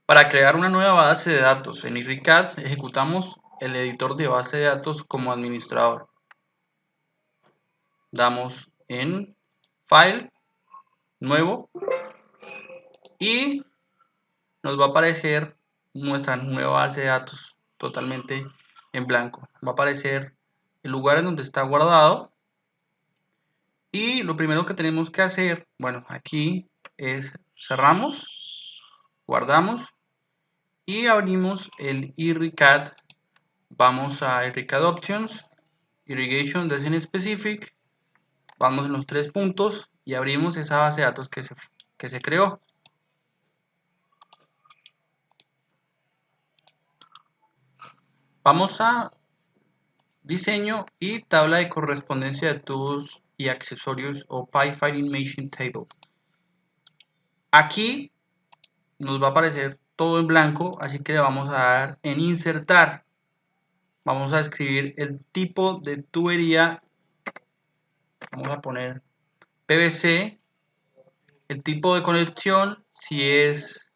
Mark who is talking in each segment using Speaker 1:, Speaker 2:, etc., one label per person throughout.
Speaker 1: Para crear una nueva base de datos en IRRICAD, ejecutamos el editor de base de datos como administrador. Damos en File, Nuevo, y nos va a aparecer nuestra nueva base de datos totalmente en blanco. Va a aparecer el lugar en donde está guardado. Y lo primero que tenemos que hacer, bueno, aquí es cerramos, guardamos y abrimos el IRRICAD. Vamos a IRRICAD Options, Irrigation Design Specific, vamos en los tres puntos y abrimos esa base de datos que se creó. Vamos a diseño y tabla de correspondencia de tools y accesorios o PyFile Information Table. Aquí nos va a aparecer todo en blanco, así que le vamos a dar en insertar. Vamos a escribir el tipo de tubería, vamos a poner PVC, el tipo de conexión, si es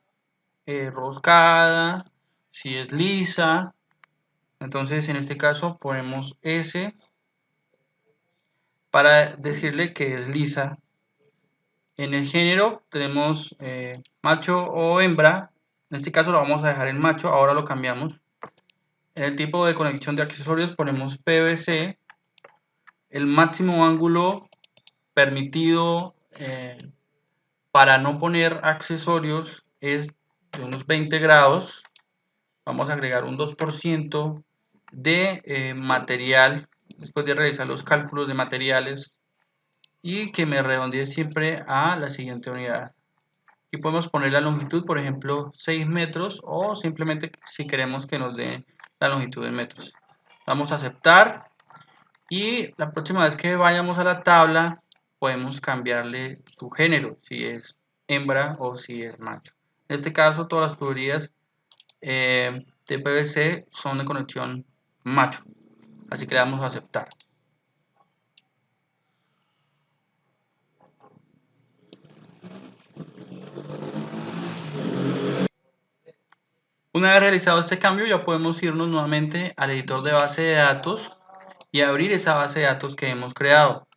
Speaker 1: roscada, si es lisa. Entonces en este caso ponemos S para decirle que es lisa. En el género tenemos macho o hembra. En este caso lo vamos a dejar en macho, ahora lo cambiamos. En el tipo de conexión de accesorios ponemos PVC. El máximo ángulo permitido para no poner accesorios es de unos 20 grados. Vamos a agregar un 2% de material después de realizar los cálculos de materiales y que me redondee siempre a la siguiente unidad. Aquí podemos poner la longitud, por ejemplo 6 metros, o simplemente si queremos que nos dé la longitud en metros. Vamos a aceptar y la próxima vez que vayamos a la tabla podemos cambiarle su género, si es hembra o si es macho. En este caso todas las tuberías de PVC son de conexión macho, así que le damos a aceptar. Una vez realizado este cambio ya podemos irnos nuevamente al editor de base de datos y abrir esa base de datos que hemos creado.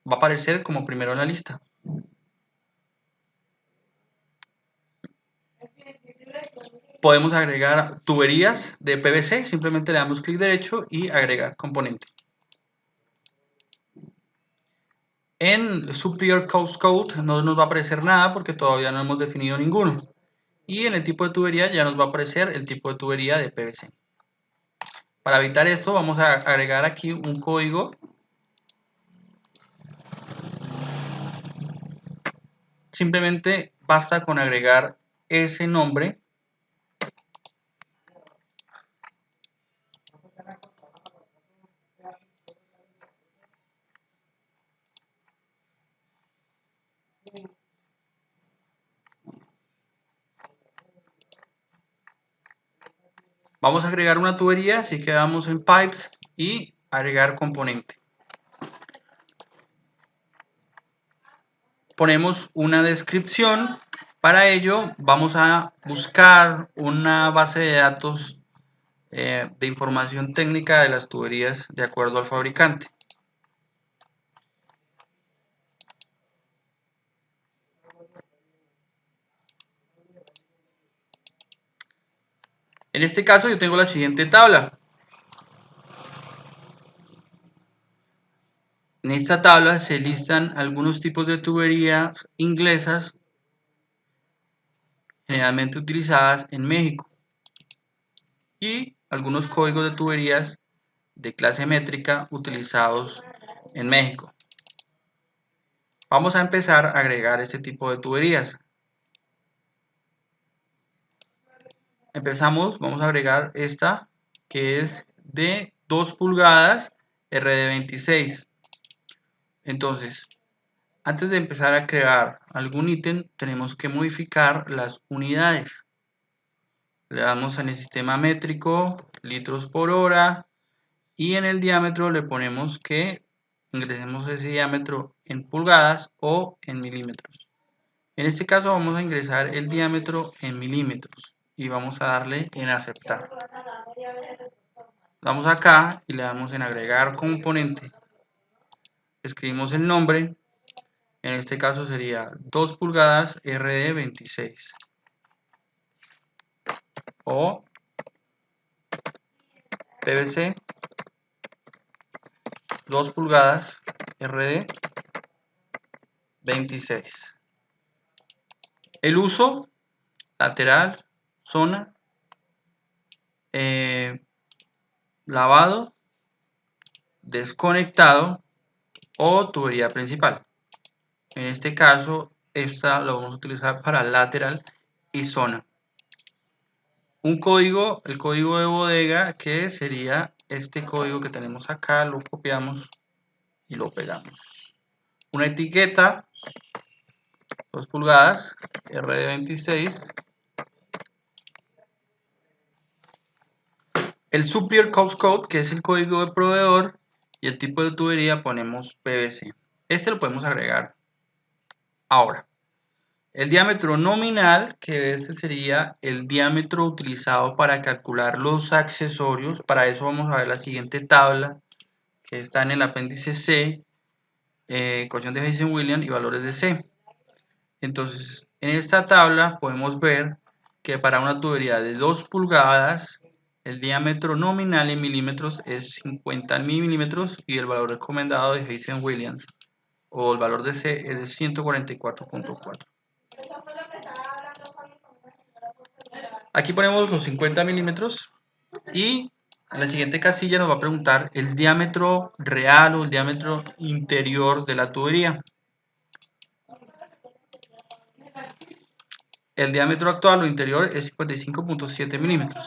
Speaker 1: Va a aparecer como primero en la lista. Podemos agregar tuberías de PVC, simplemente le damos clic derecho y agregar componente. En Superior Cost Code no nos va a aparecer nada porque todavía no hemos definido ninguno. Y en el tipo de tubería ya nos va a aparecer el tipo de tubería de PVC. Para evitar esto vamos a agregar aquí un código. Simplemente basta con agregar ese nombre. Vamos a agregar una tubería, así que damos en Pipes y agregar componente. Ponemos una descripción. Para ello vamos a buscar una base de datos de información técnica de las tuberías de acuerdo al fabricante. En este caso yo tengo la siguiente tabla. En esta tabla se listan algunos tipos de tuberías inglesas generalmente utilizadas en México y algunos códigos de tuberías de clase métrica utilizados en México. Vamos a empezar a agregar este tipo de tuberías. Vamos a agregar esta que es de 2 pulgadas RD26. Entonces, antes de empezar a crear algún ítem, tenemos que modificar las unidades. Le damos en el sistema métrico, litros por hora, y en el diámetro le ponemos que ingresemos ese diámetro en pulgadas o en milímetros. En este caso vamos a ingresar el diámetro en milímetros y vamos a darle en aceptar. Vamos acá y le damos en agregar componente. Escribimos el nombre, en este caso sería 2 pulgadas RD26 o PVC 2 pulgadas RD26. El uso lateral, zona, lavado, desconectado o tubería principal. En este caso, esta lo vamos a utilizar para lateral y zona. Un código, el código de bodega, que sería este código que tenemos acá, lo copiamos y lo pegamos. Una etiqueta, 2 pulgadas, RD26. El Supplier Cost Code, que es el código de proveedor, y el tipo de tubería ponemos PVC. Este lo podemos agregar ahora. El diámetro nominal, que este sería el diámetro utilizado para calcular los accesorios. Para eso vamos a ver la siguiente tabla, que está en el apéndice C, ecuación de Heisenberg y valores de C. Entonces, en esta tabla podemos ver que para una tubería de 2 pulgadas, el diámetro nominal en milímetros es 50.000 milímetros y el valor recomendado de Heisenberg o el valor de C es de 144.4. Aquí ponemos los 50 milímetros y en la siguiente casilla nos va a preguntar el diámetro real o el diámetro interior de la tubería. El diámetro actual o interior es 55.7 milímetros.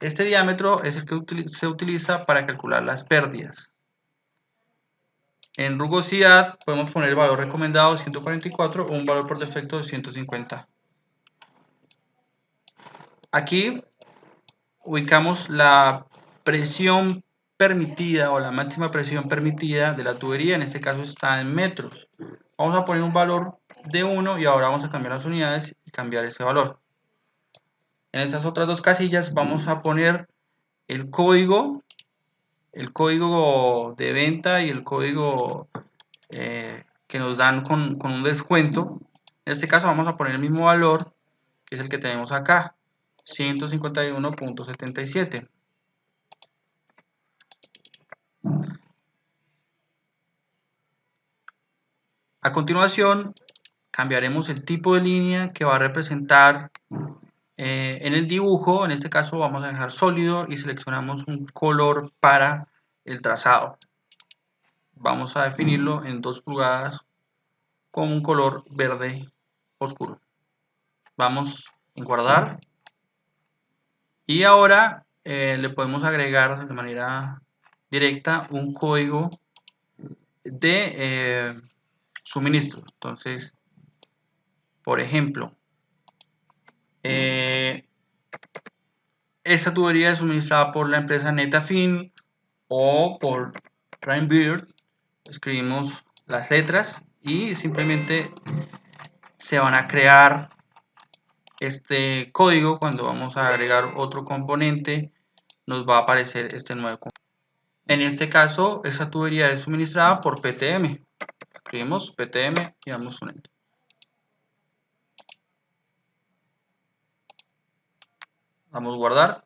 Speaker 1: Este diámetro es el que se utiliza para calcular las pérdidas. En rugosidad podemos poner el valor recomendado 144 o un valor por defecto de 150. Aquí ubicamos la presión permitida o la máxima presión permitida de la tubería, en este caso está en metros. Vamos a poner un valor de 1 y ahora vamos a cambiar las unidades y cambiar ese valor. En estas otras dos casillas vamos a poner el código de venta y el código que nos dan con un descuento. En este caso vamos a poner el mismo valor, que es el que tenemos acá, 151.77. A continuación, cambiaremos el tipo de línea que va a representar en el dibujo. En este caso vamos a dejar sólido y seleccionamos un color para el trazado. Vamos a definirlo en 2 pulgadas con un color verde oscuro. Vamos en guardar y ahora le podemos agregar de manera directa un código de suministro. Entonces, por ejemplo, esta tubería es suministrada por la empresa Netafim o por Rainbird. Escribimos las letras y simplemente se van a crear este código. Cuando vamos a agregar otro componente nos va a aparecer este nuevo componente. En este caso esta tubería es suministrada por PTM. Escribimos PTM y damos un enter. Vamos a guardar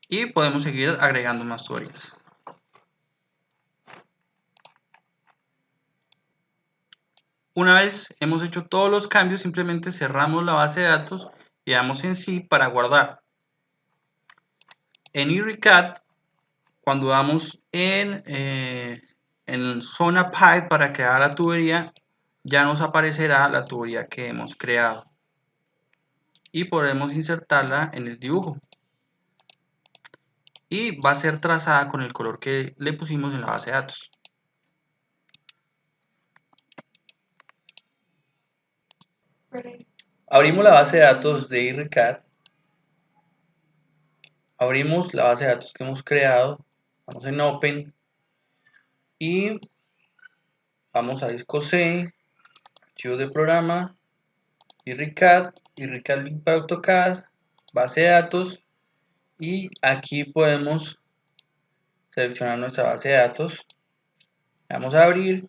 Speaker 1: y podemos seguir agregando más tuberías. Una vez hemos hecho todos los cambios, simplemente cerramos la base de datos y damos en sí para guardar. En ERECAD, cuando damos en zona pipe para crear la tubería, ya nos aparecerá la tubería que hemos creado y podremos insertarla en el dibujo y va a ser trazada con el color que le pusimos en la base de datos. Abrimos la base de datos de ERECAD, abrimos la base de datos que hemos creado, vamos en Open y vamos a disco C, archivos de programa, y RICAD link para AutoCAD, base de datos, y aquí podemos seleccionar nuestra base de datos. Vamos a abrir,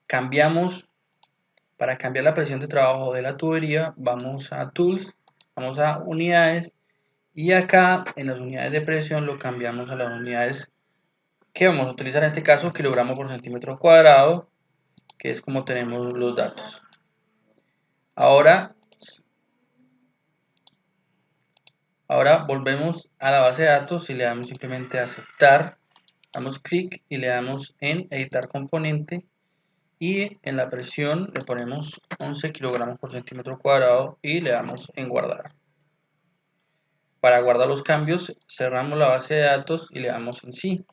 Speaker 1: cambiamos, para cambiar la presión de trabajo de la tubería, vamos a Tools, vamos a Unidades, y acá en las unidades de presión lo cambiamos a las unidades que vamos a utilizar, en este caso kilogramos por centímetro cuadrado, que es como tenemos los datos. Ahora volvemos a la base de datos y le damos simplemente a aceptar, damos clic y le damos en editar componente, y en la presión le ponemos 11 kilogramos por centímetro cuadrado y le damos en guardar. Para guardar los cambios cerramos la base de datos y le damos en sí.